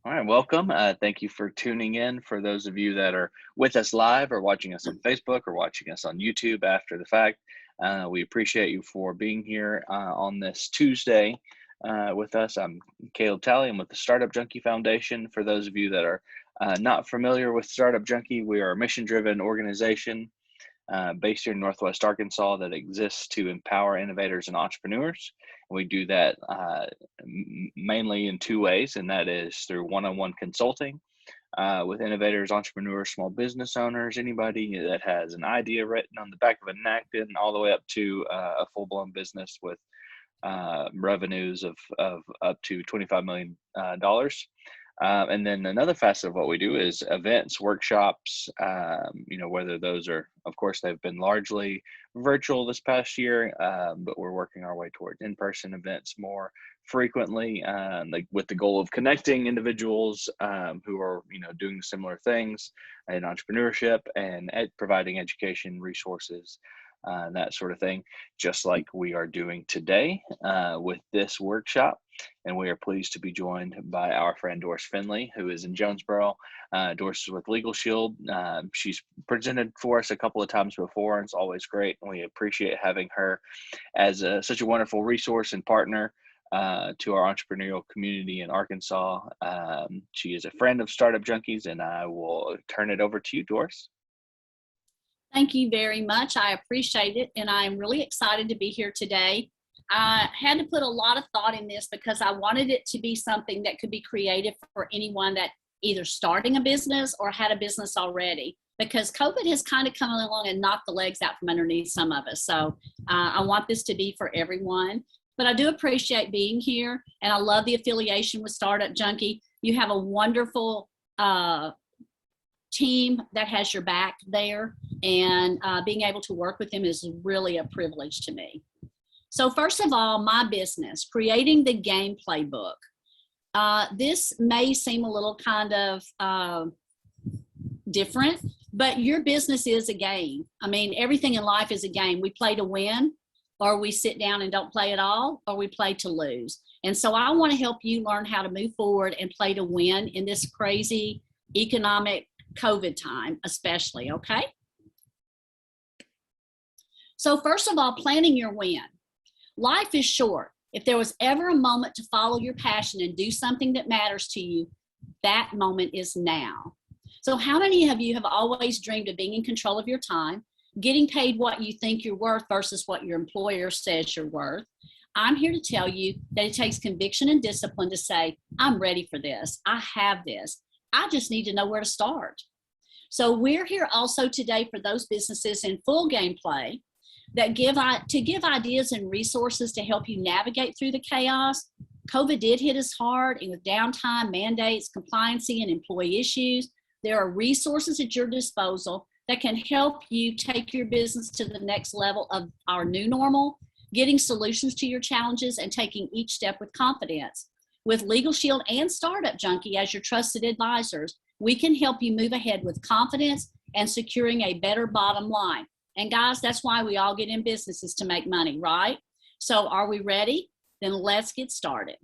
All right, welcome. Thank you for tuning in. For those of you that are with us live or watching us on Facebook or watching us on YouTube after the fact, we appreciate you for being here on this Tuesday with us. I'm Caleb Talley. I'm with the Startup Junkie Foundation. For those of you that are not familiar with Startup Junkie, we are a mission-driven organization based here in Northwest Arkansas that exists to empower innovators and entrepreneurs. And we do that mainly in two ways, and that is through one-on-one consulting with innovators, entrepreneurs, small business owners, anybody that has an idea written on the back of a napkin, all the way up to a full-blown business with revenues of up to $25 million. And then another facet of what we do is events, workshops, whether those are, of course, they've been largely virtual this past year, but we're working our way towards in-person events more frequently, like with the goal of connecting individuals who are, doing similar things in entrepreneurship and providing education resources. That sort of thing, just like we are doing today with this workshop. And we are pleased to be joined by our friend Doris Finley, who is in Jonesboro. Doris is with Legal Shield. She's presented for us a couple of times before, and it's always great. And we appreciate having her as such a wonderful resource and partner to our entrepreneurial community in Arkansas. She is a friend of Startup Junkies, and I will turn it over to you, Doris. Thank you very much. I appreciate it, and I'm really excited to be here today. I had to put a lot of thought in this because I wanted it to be something that could be creative for anyone that either starting a business or had a business already, because COVID has kind of come along and knocked the legs out from underneath some of us. So I want this to be for everyone. But I do appreciate being here, and I love the affiliation with Startup Junkie. You have a wonderful team that has your back there, and being able to work with them is really a privilege to me. So first of all, my business, creating the game playbook. This may seem a little kind of different, but your business is a game. I mean, everything in life is a game. We play to win, or we sit down and don't play at all, or we play to lose. And so I want to help you learn how to move forward and play to win in this crazy economic COVID time, especially, okay? So first of all, planning your win. Life is short. If there was ever a moment to follow your passion and do something that matters to you, that moment is now. So how many of you have always dreamed of being in control of your time, getting paid what you think you're worth versus what your employer says you're worth? I'm here to tell you that it takes conviction and discipline to say, I'm ready for this. I have this. I just need to know where to start. So we're here also today for those businesses in full gameplay that give ideas and resources to help you navigate through the chaos. COVID did hit us hard, and with downtime, mandates, compliancy, and employee issues, there are resources at your disposal that can help you take your business to the next level of our new normal, getting solutions to your challenges and taking each step with confidence. With Legal Shield and Startup Junkie as your trusted advisors, we can help you move ahead with confidence and securing a better bottom line. And guys, that's why we all get in businesses, to make money, right? So are we ready? Then let's get started.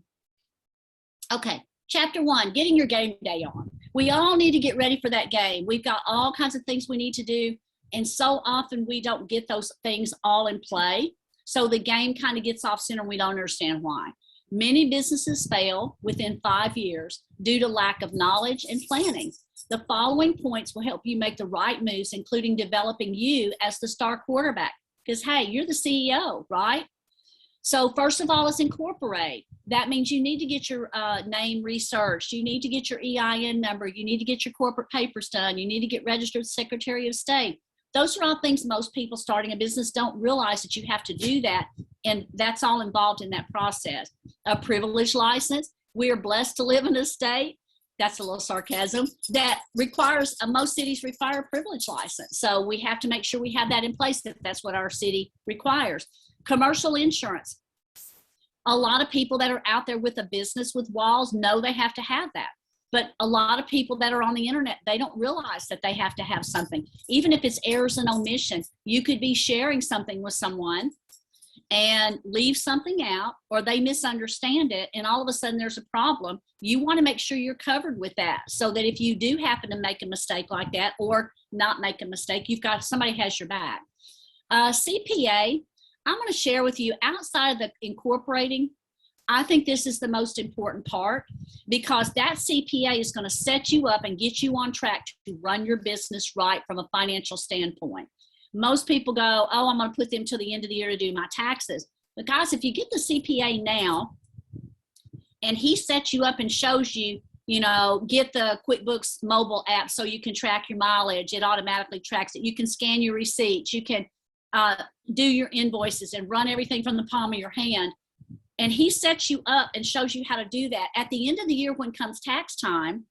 Okay, chapter 1, getting your game day on. We all need to get ready for that game. We've got all kinds of things we need to do, and so often we don't get those things all in play. So the game kind of gets off center and we don't understand why. Many businesses fail within 5 years due to lack of knowledge and planning. The following points will help you make the right moves, including developing you as the star quarterback. Because, hey, you're the CEO, right? So first of all is incorporate. That means you need to get your name researched. You need to get your EIN number. You need to get your corporate papers done. You need to get registered Secretary of State. Those are all things most people starting a business don't realize that you have to do that. And that's all involved in that process. A privilege license. We are blessed to live in a state, that's a little sarcasm, that requires, most cities require a privilege license. So we have to make sure we have that in place if that's what our city requires. Commercial insurance. A lot of people that are out there with a business with walls know they have to have that. But a lot of people that are on the internet, they don't realize that they have to have something. Even if it's errors and omission, you could be sharing something with someone and leave something out, or they misunderstand it, and all of a sudden there's a problem, you want to make sure you're covered with that, so that if you do happen to make a mistake like that or not make a mistake, you've got somebody has your back. CPA, I'm going to share with you, outside of the incorporating, I think this is the most important part, because that CPA is going to set you up and get you on track to run your business right from a financial standpoint. Most people go, oh, I'm going to put them till the end of the year to do my taxes. But guys, if you get the CPA now and he sets you up and shows you, you know, get the QuickBooks mobile app so you can track your mileage, it automatically tracks it. You can scan your receipts, you can do your invoices and run everything from the palm of your hand. And he sets you up and shows you how to do that. At the end of the year, when comes tax time,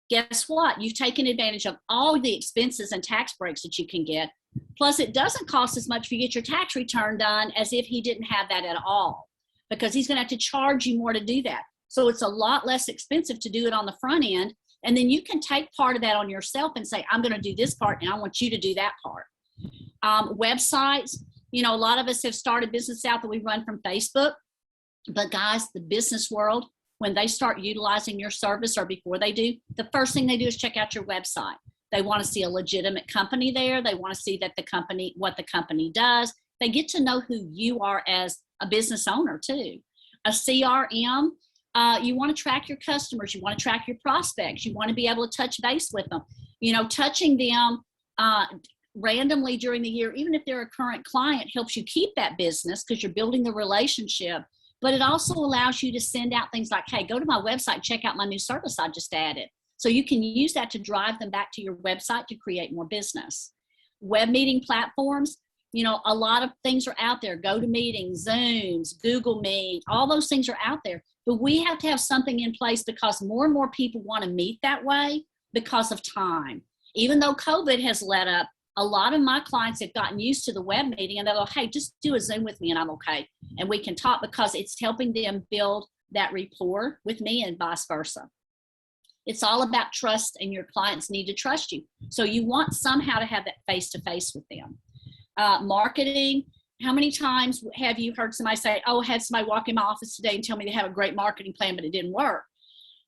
guess what? You've taken advantage of all the expenses and tax breaks that you can get. Plus, it doesn't cost as much if you get your tax return done as if he didn't have that at all, because he's going to have to charge you more to do that. So it's a lot less expensive to do it on the front end. And then you can take part of that on yourself and say, I'm going to do this part and I want you to do that part. Websites, you know, a lot of us have started business out that we run from Facebook. But guys, the business world, when they start utilizing your service, or before they do, the first thing they do is check out your website. They want to see a legitimate company there. They want to see that the company, what the company does. They get to know who you are as a business owner too. A CRM, you want to track your customers. You want to track your prospects. You want to be able to touch base with them. You know, touching them randomly during the year, even if they're a current client, helps you keep that business because you're building the relationship. But it also allows you to send out things like, hey, go to my website, check out my new service I just added. So you can use that to drive them back to your website to create more business. Web meeting platforms, you know, a lot of things are out there. GoToMeeting, Zooms, Google Meet, all those things are out there. But we have to have something in place because more and more people want to meet that way because of time. Even though COVID has let up, a lot of my clients have gotten used to the web meeting and they'll go, hey, just do a Zoom with me and I'm okay. And we can talk, because it's helping them build that rapport with me and vice versa. It's all about trust, and your clients need to trust you. So you want somehow to have that face-to-face with them. Marketing, how many times have you heard somebody say, oh, I had somebody walk in my office today and tell me they have a great marketing plan, but it didn't work.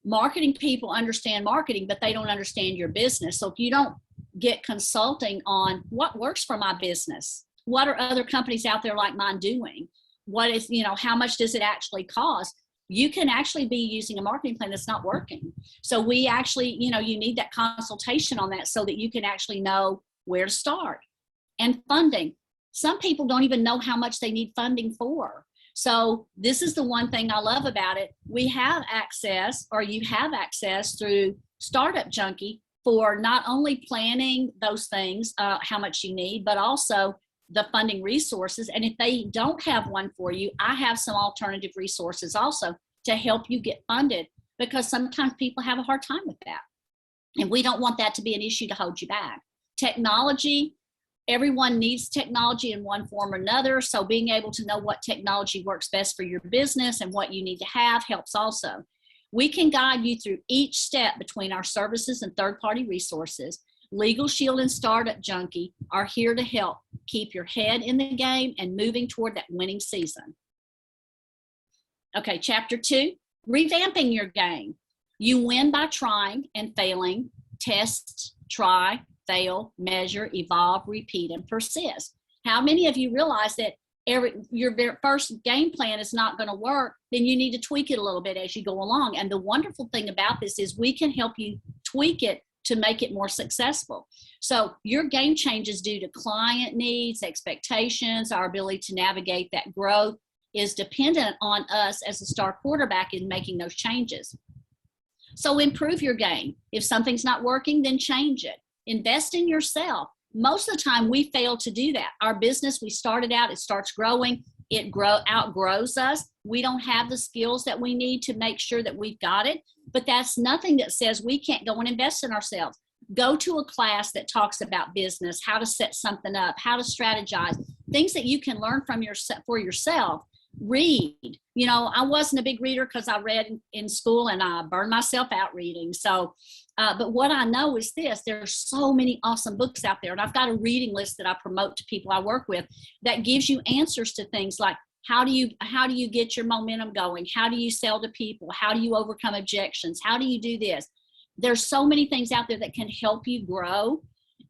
Marketing people understand marketing, but they don't understand your business. So if you don't get consulting on what works for my business, what are other companies out there like mine doing, what is, you know, how much does it actually cost, you can actually be using a marketing plan that's not working. So we actually, you know, you need that consultation on that so that you can actually know where to start. And funding, some people don't even know how much they need funding for. So this is the one thing I love about it. We have access, or you have access through Startup Junkie, for not only planning those things, how much you need, but also the funding resources. And if they don't have one for you, I have some alternative resources also to help you get funded, because sometimes people have a hard time with that. And we don't want that to be an issue to hold you back. Technology, everyone needs technology in one form or another. So being able to know what technology works best for your business and what you need to have helps also. We can guide you through each step between our services and third-party resources. Legal Shield and Startup Junkie are here to help keep your head in the game and moving toward that winning season. Okay, chapter 2, revamping your game. You win by trying and failing, test, try, fail, measure, evolve, repeat, and persist. How many of you realize that your first game plan is not going to work? Then you need to tweak it a little bit as you go along. And the wonderful thing about this is we can help you tweak it to make it more successful. So your game changes due to client needs, expectations, our ability to navigate that growth is dependent on us as a star quarterback in making those changes. So improve your game. If something's not working, then change it. Invest in yourself. Most of the time we fail to do that. Our business, we started out, it starts growing, it outgrows us. We don't have the skills that we need to make sure that we've got it, but that's nothing that says we can't go and invest in ourselves. Go to a class that talks about business, how to set something up, how to strategize, things that you can learn from for yourself. Read. You know, I wasn't a big reader because I read in school and I burned myself out reading. So, but what I know is this, there's so many awesome books out there. And I've got a reading list that I promote to people I work with that gives you answers to things like, How do you get your momentum going? How do you sell to people? How do you overcome objections? How do you do this? There's so many things out there that can help you grow,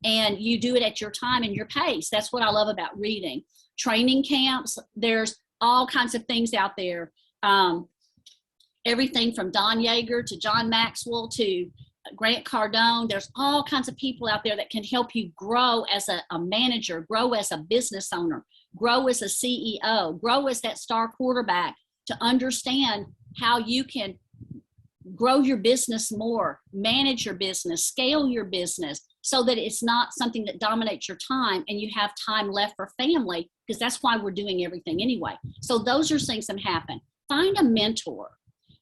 and you do it at your time and your pace. That's what I love about reading. Training camps, there's all kinds of things out there. Everything from Don Yeager to John Maxwell to Grant Cardone. There's all kinds of people out there that can help you grow as a manager, grow as a business owner, grow as a CEO, grow as that star quarterback, to understand how you can grow your business more, manage your business, scale your business, so that it's not something that dominates your time and you have time left for family, because that's why we're doing everything anyway. So those are things that happen. Find a mentor.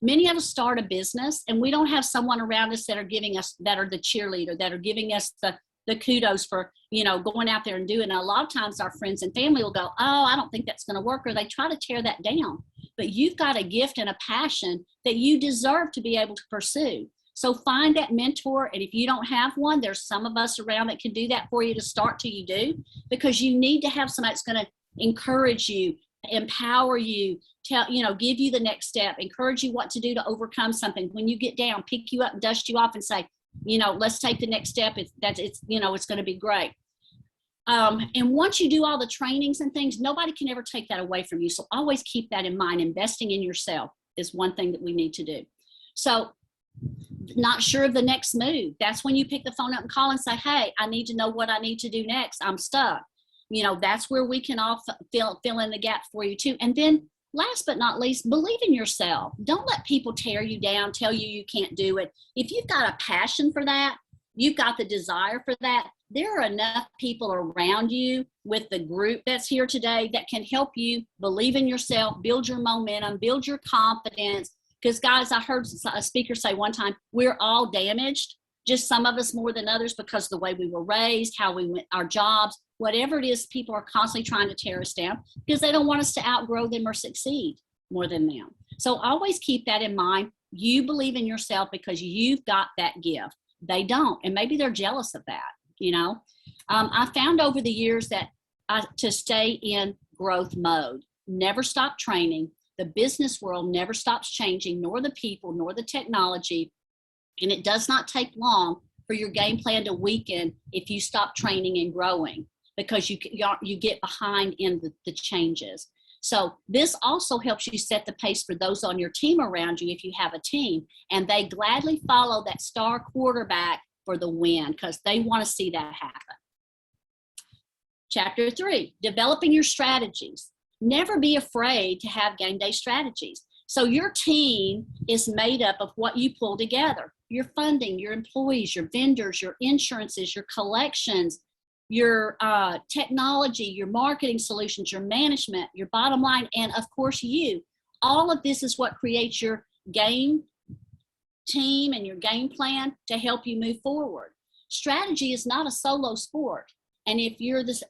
Many of us start a business and we don't have someone around us that are giving us, that are the cheerleader, that are giving us the kudos for, going out there and doing it. And a lot of times our friends and family will go, oh, I don't think that's going to work, or they try to tear that down. But you've got a gift and a passion that you deserve to be able to pursue. So find that mentor. And if you don't have one, there's some of us around that can do that for you to start till you do, because you need to have somebody that's going to encourage you, empower you, give you the next step, encourage you what to do to overcome something. When you get down, pick you up and dust you off and say, let's take the next step. It's going to be great. And once you do all the trainings and things, nobody can ever take that away from you. So always keep that in mind. Investing in yourself is one thing that we need to do. So not sure of the next move. That's when you pick the phone up and call and say, hey, I need to know what I need to do next. I'm stuck. That's where we can all fill in the gap for you too. And then last but not least, believe in yourself. Don't let people tear you down, tell you you can't do it. If you've got a passion for that, you've got the desire for that, there are enough people around you with the group that's here today that can help you believe in yourself, build your momentum, build your confidence. Because guys, I heard a speaker say one time, we're all damaged, just some of us more than others because of the way we were raised, how we went, our jobs, whatever it is, people are constantly trying to tear us down because they don't want us to outgrow them or succeed more than them. So always keep that in mind. You believe in yourself because you've got that gift. They don't, and maybe they're jealous of that. I found over the years that to stay in growth mode, never stop training. The business world never stops changing, nor the people, nor the technology. And it does not take long for your game plan to weaken if you stop training and growing, because you get behind in the changes. So this also helps you set the pace for those on your team around you if you have a team, and they gladly follow that star quarterback for the win because they want to see that happen. Chapter 3, developing your strategies. Never be afraid to have game day strategies. So your team is made up of what you pull together: your funding, your employees, your vendors, your insurances, your collections, your technology, your marketing solutions, your management, your bottom line, and of course you. All of this is what creates your game team and your game plan to help you move forward. Strategy is not a solo sport. And if you're this,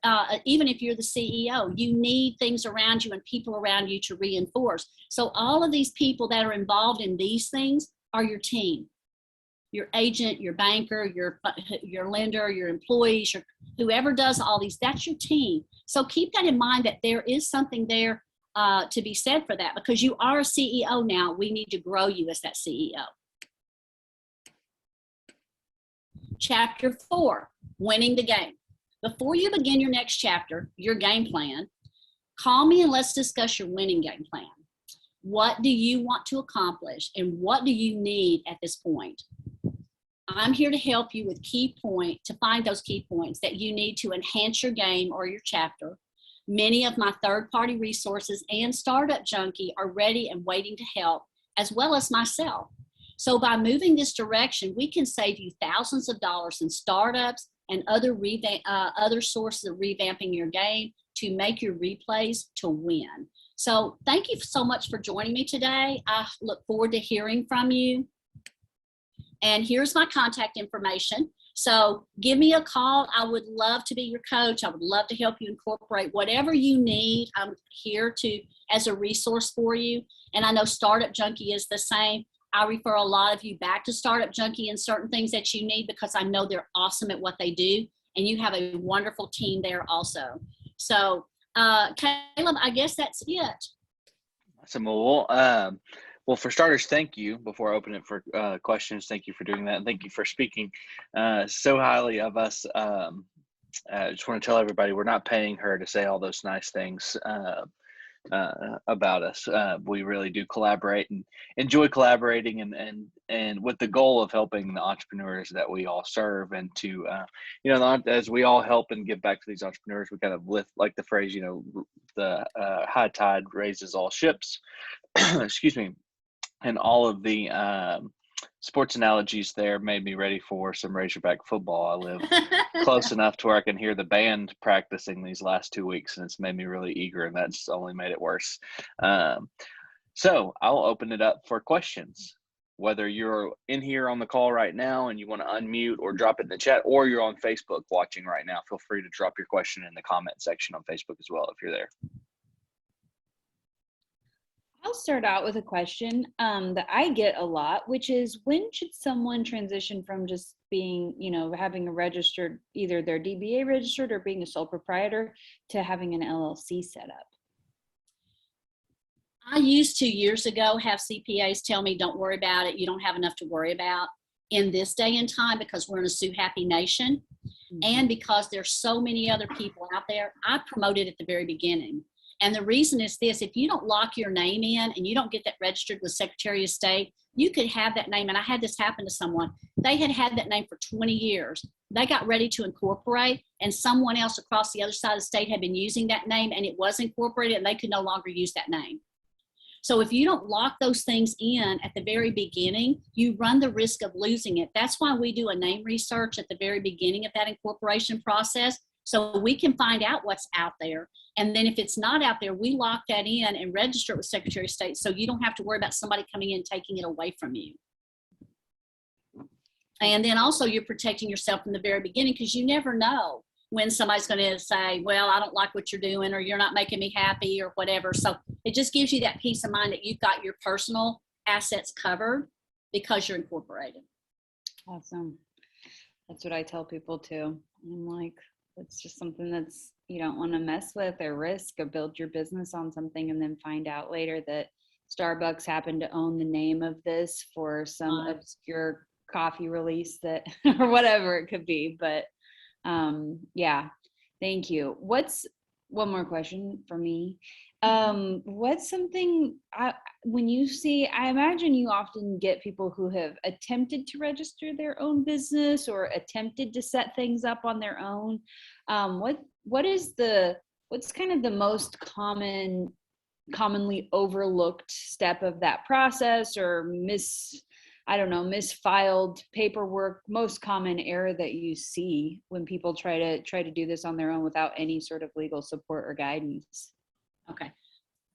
even if you're the CEO, you need things around you and people around you to reinforce. So all of these people that are involved in these things are your team. Your agent, your banker, your lender, your employees, whoever does all these, that's your team. So keep that in mind, that there is something there to be said for that, because you are a CEO now. We need to grow you as that CEO. Chapter 4, winning the game. Before you begin your next chapter, your game plan, call me and let's discuss your winning game plan. What do you want to accomplish and what do you need at this point? I'm here to help you with to find those key points that you need to enhance your game or your chapter. Many of my third-party resources and Startup Junkie are ready and waiting to help, as well as myself. So by moving this direction, we can save you thousands of dollars in startups and other sources of revamping your game to make your replays to win. So thank you so much for joining me today. I look forward to hearing from you. And here's my contact information. So give me a call. I would love to be your coach. I would love to help you incorporate whatever you need. I'm here as a resource for you. And I know Startup Junkie is the same. I refer a lot of you back to Startup Junkie and certain things that you need, because I know they're awesome at what they do. And you have a wonderful team there also. So Caleb, I guess that's it. Awesome. Well, for starters, thank you. Before I open it for questions, thank you for doing that, and thank you for speaking so highly of us. I just want to tell everybody we're not paying her to say all those nice things about us. We really do collaborate and enjoy collaborating, and with the goal of helping the entrepreneurs that we all serve, and to as we all help and give back to these entrepreneurs, we kind of lift, like the phrase, the high tide raises all ships. Excuse me. And all of the sports analogies there made me ready for some Razorback football. I live close enough to where I can hear the band practicing these last 2 weeks, and it's made me really eager, and that's only made it worse. So I'll open it up for questions. Whether you're in here on the call right now and you want to unmute or drop it in the chat, or you're on Facebook watching right now, feel free to drop your question in the comment section on Facebook as well if you're there. I'll start out with a question that I get a lot, which is, when should someone transition from just being, having a registered, either their DBA registered or being a sole proprietor, to having an LLC set up? I used to, years ago, have CPAs tell me, don't worry about it. You don't have enough to worry about in this day and time, because we're in a sue happy nation. Mm-hmm. And because there's so many other people out there. I promoted at the very beginning. And the reason is this: if you don't lock your name in and you don't get that registered with Secretary of State, you could have that name. And I had this happen to someone. They had had that name for 20 years. They got ready to incorporate, and someone else across the other side of the state had been using that name, and it was incorporated, and they could no longer use that name. So if you don't lock those things in at the very beginning, you run the risk of losing it. That's why we do a name research at the very beginning of that incorporation process, so we can find out what's out there. And then if it's not out there, we lock that in and register it with Secretary of State, so you don't have to worry about somebody coming in and taking it away from you. And then also you're protecting yourself from the very beginning, because you never know when somebody's going to say, well, I don't like what you're doing, or you're not making me happy, or whatever. So it just gives you that peace of mind that you've got your personal assets covered because you're incorporated. Awesome. That's what I tell people too. I'm like, it's just something that's, you don't want to mess with or risk or build your business on something and then find out later that Starbucks happened to own the name of this for some obscure coffee release that, or whatever it could be. But yeah, thank you. What's one more question for me? What's something, when you see, I imagine you often get people who have attempted to register their own business or attempted to set things up on their own. What's kind of the most commonly overlooked step of that process, or misfiled paperwork, most common error that you see when people try to do this on their own without any sort of legal support or guidance? Okay.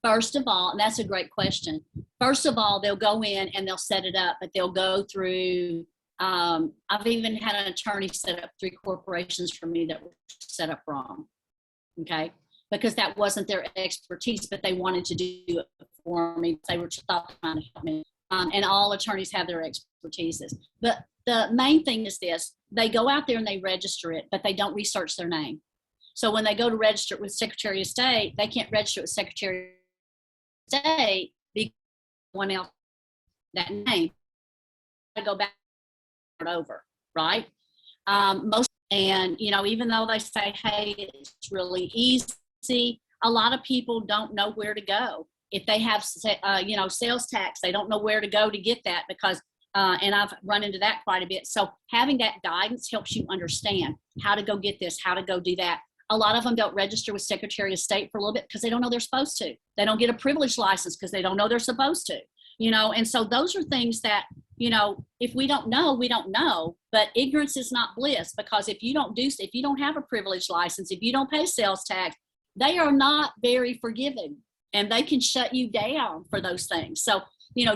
First of all, and that's a great question. First of all, they'll go in and they'll set it up, but they'll go through, I've even had an attorney set up 3 corporations for me that were set up wrong. Okay. Because that wasn't their expertise, but they wanted to do it for me. They were trying to help me. And all attorneys have their expertises. But the main thing is this: they go out there and they register it, but they don't research their name. So when they go to register it with Secretary of State, they can't register it with Secretary of State because someone else that name. They go back over, right? Even though they say, hey, it's really easy, a lot of people don't know where to go. If they have, sales tax, they don't know where to go to get that, because, and I've run into that quite a bit. So having that guidance helps you understand how to go get this, how to go do that. A lot of them don't register with Secretary of State for a little bit because they don't know they're supposed to. They don't get a privilege license because they don't know they're supposed to, and so those are things that, if we don't know, we don't know. But ignorance is not bliss, because if you don't have a privilege license, if you don't pay sales tax, they are not very forgiving. And they can shut you down for those things. So,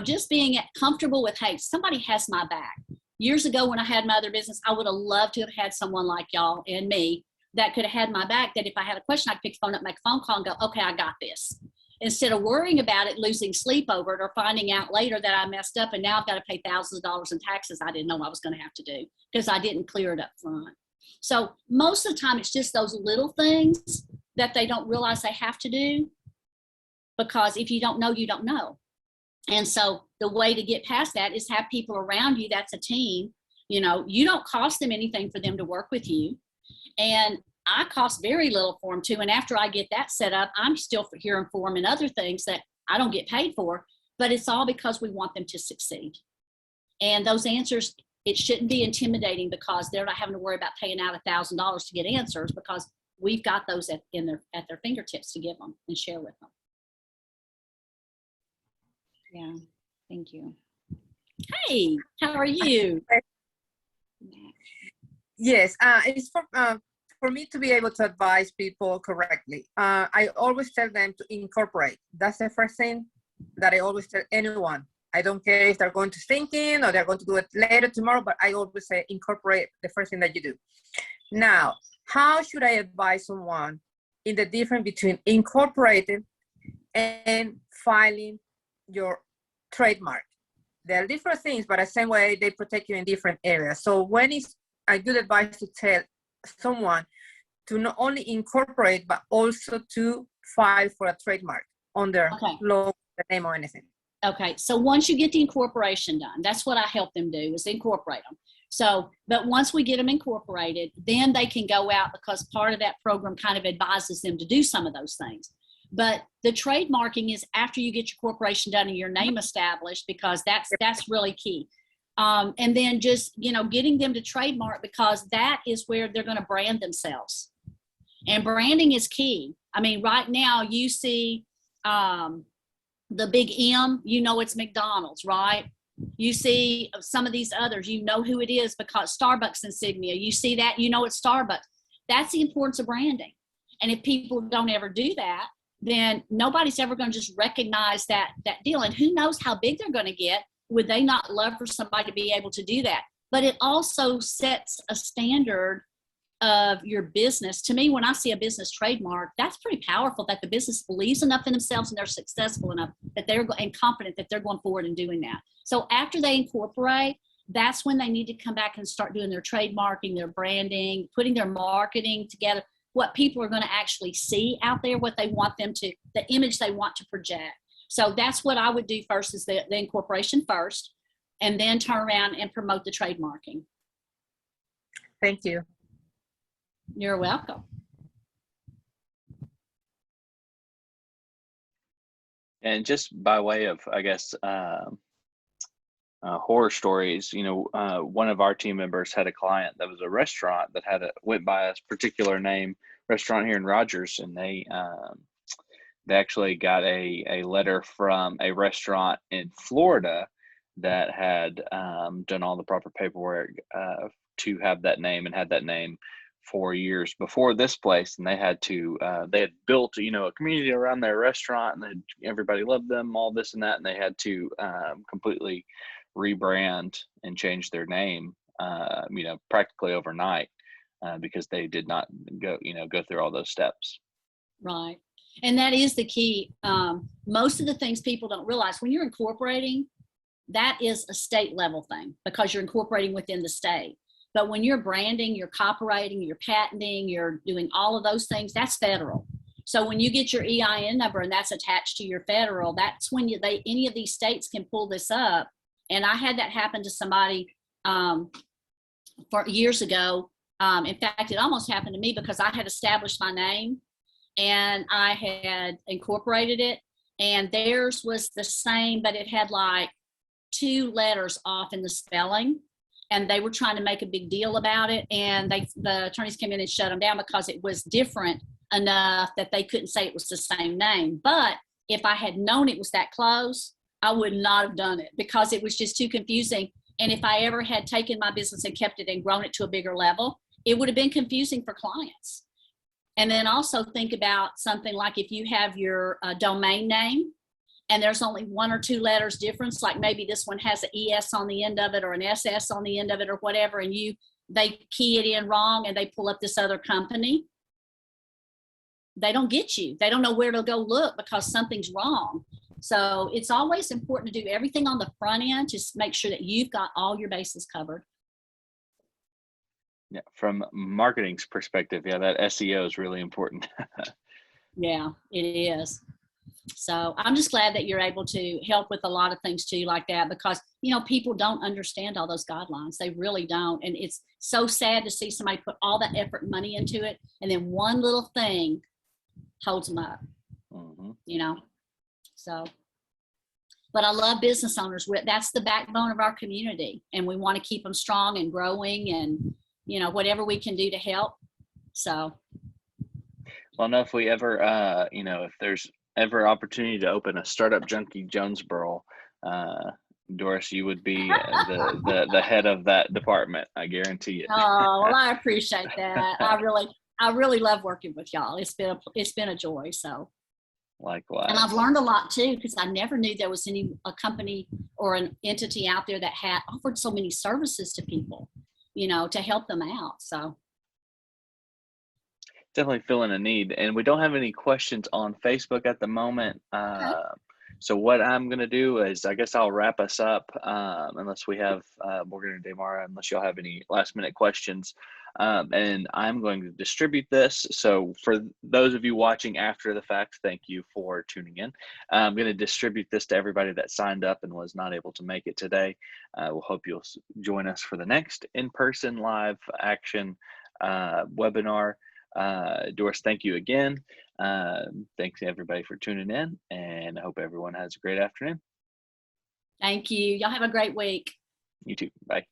just being comfortable with, hey, somebody has my back. Years ago when I had my other business, I would have loved to have had someone like y'all and me that could have had my back, that if I had a question, I'd pick the phone up, make a phone call and go, okay, I got this. Instead of worrying about it, losing sleep over it, or finding out later that I messed up and now I've got to pay thousands of dollars in taxes I didn't know I was going to have to do because I didn't clear it up front. So most of the time, it's just those little things that they don't realize they have to do. because if you don't know, you don't know. And so the way to get past that is have people around you that's a team. You know, you don't cost them anything for them to work with you. And I cost very little for them too. And after I get that set up, I'm still hearing for them and other things that I don't get paid for, but it's all because we want them to succeed. And those answers, it shouldn't be intimidating because they're not having to worry about paying out $1,000 to get answers, because we've got those at their fingertips to give them and share with them. Yeah, thank you. Hey, how are you? Yes, it's for me to be able to advise people correctly. I always tell them to incorporate. That's the first thing that I always tell anyone. I don't care if they're going to thinking or they're going to do it later tomorrow, but I always say incorporate the first thing that you do. Now, how should I advise someone in the difference between incorporating and filing your trademark? There are different things, but the same way they protect you in different areas. So when is a good advice to tell someone to not only incorporate, but also to file for a trademark on their logo, the name, or anything? Okay, so once you get the incorporation done, that's what I help them do, is incorporate them. So, but once we get them incorporated, then they can go out, because part of that program kind of advises them to do some of those things. But the trademarking is after you get your corporation done and your name established, because that's really key. And then just, you know, getting them to trademark, because that is where they're going to brand themselves. And branding is key. I mean, right now you see the big M, you know it's McDonald's, right? You see some of these others, you know who it is, because Starbucks insignia, you see that, you know it's Starbucks. That's the importance of branding. And if people don't ever do that, then nobody's ever going to just recognize that deal. And who knows how big they're going to get. Would they not love for somebody to be able to do that? But it also sets a standard of your business. To me, when I see a business trademark, that's pretty powerful, that the business believes enough in themselves and they're successful enough that they're and confident that they're going forward and doing that. So after they incorporate, that's when they need to come back and start doing their trademarking, their branding, putting their marketing together, what people are going to actually see out there, what they want them to, the image they want to project. So that's what I would do first, is the incorporation first, and then turn around and promote the trademarking. Thank you. You're welcome. And just by way of, I guess, horror stories, you know, one of our team members had a client that was a restaurant that went by a particular name restaurant here in Rogers, and they actually got a letter from a restaurant in Florida that had done all the proper paperwork to have that name, and had that name for years before this place. And they had built, you know, a community around their restaurant, and everybody loved them, all this and that, and they had to completely rebrand and change their name, you know, practically overnight, because they did not go through all those steps. Right. And that is the key. Most of the things people don't realize, when you're incorporating, that is a state level thing, because you're incorporating within the state. But when you're branding, you're copywriting, you're patenting, you're doing all of those things, that's federal. So when you get your EIN number and that's attached to your federal, that's when any of these states can pull this up. And I had that happen to somebody for years ago. In fact, it almost happened to me, because I had established my name and I had incorporated it, and theirs was the same, but it had like 2 letters off in the spelling, and they were trying to make a big deal about it, and the attorneys came in and shut them down because it was different enough that they couldn't say it was the same name. But if I had known it was that close, I would not have done it, because it was just too confusing. And if I ever had taken my business and kept it and grown it to a bigger level, it would have been confusing for clients. And then also think about something like if you have your domain name and there's only 1 or 2 letters difference, like maybe this one has an ES on the end of it or an SS on the end of it or whatever, and they key it in wrong and they pull up this other company, they don't get you. They don't know where to go look because something's wrong. So it's always important to do everything on the front end to make sure that you've got all your bases covered. Yeah, from marketing's perspective, yeah, that SEO is really important. Yeah, it is. So I'm just glad that you're able to help with a lot of things too, like that, because, you know, people don't understand all those guidelines. They really don't. And it's so sad to see somebody put all that effort and money into it, and then one little thing holds them up, you know? So, but I love business owners. That's the backbone of our community, and we want to keep them strong and growing, and, you know, whatever we can do to help. So. Well, no, if we ever, you know, if there's ever opportunity to open a Startup Junkie Jonesboro, Doris, you would be the head of that department. I guarantee it. Oh, well, I appreciate that. I really love working with y'all. It's been a joy. So. Likewise. And I've learned a lot too, because I never knew there was a company or an entity out there that had offered so many services to people, you know, to help them out. So. Definitely feeling a need, and we don't have any questions on Facebook at the moment. Okay. So what I'm going to do is, I guess I'll wrap us up, unless we have Morgan and Damara, unless y'all have any last minute questions. And I'm going to distribute this. So for those of you watching after the fact, thank you for tuning in. I'm going to distribute this to everybody that signed up and was not able to make it today. We'll hope you'll join us for the next in-person live action webinar. Doris, thank you again. Thanks everybody for tuning in, and I hope everyone has a great afternoon. Thank you. Y'all have a great week. You too. Bye.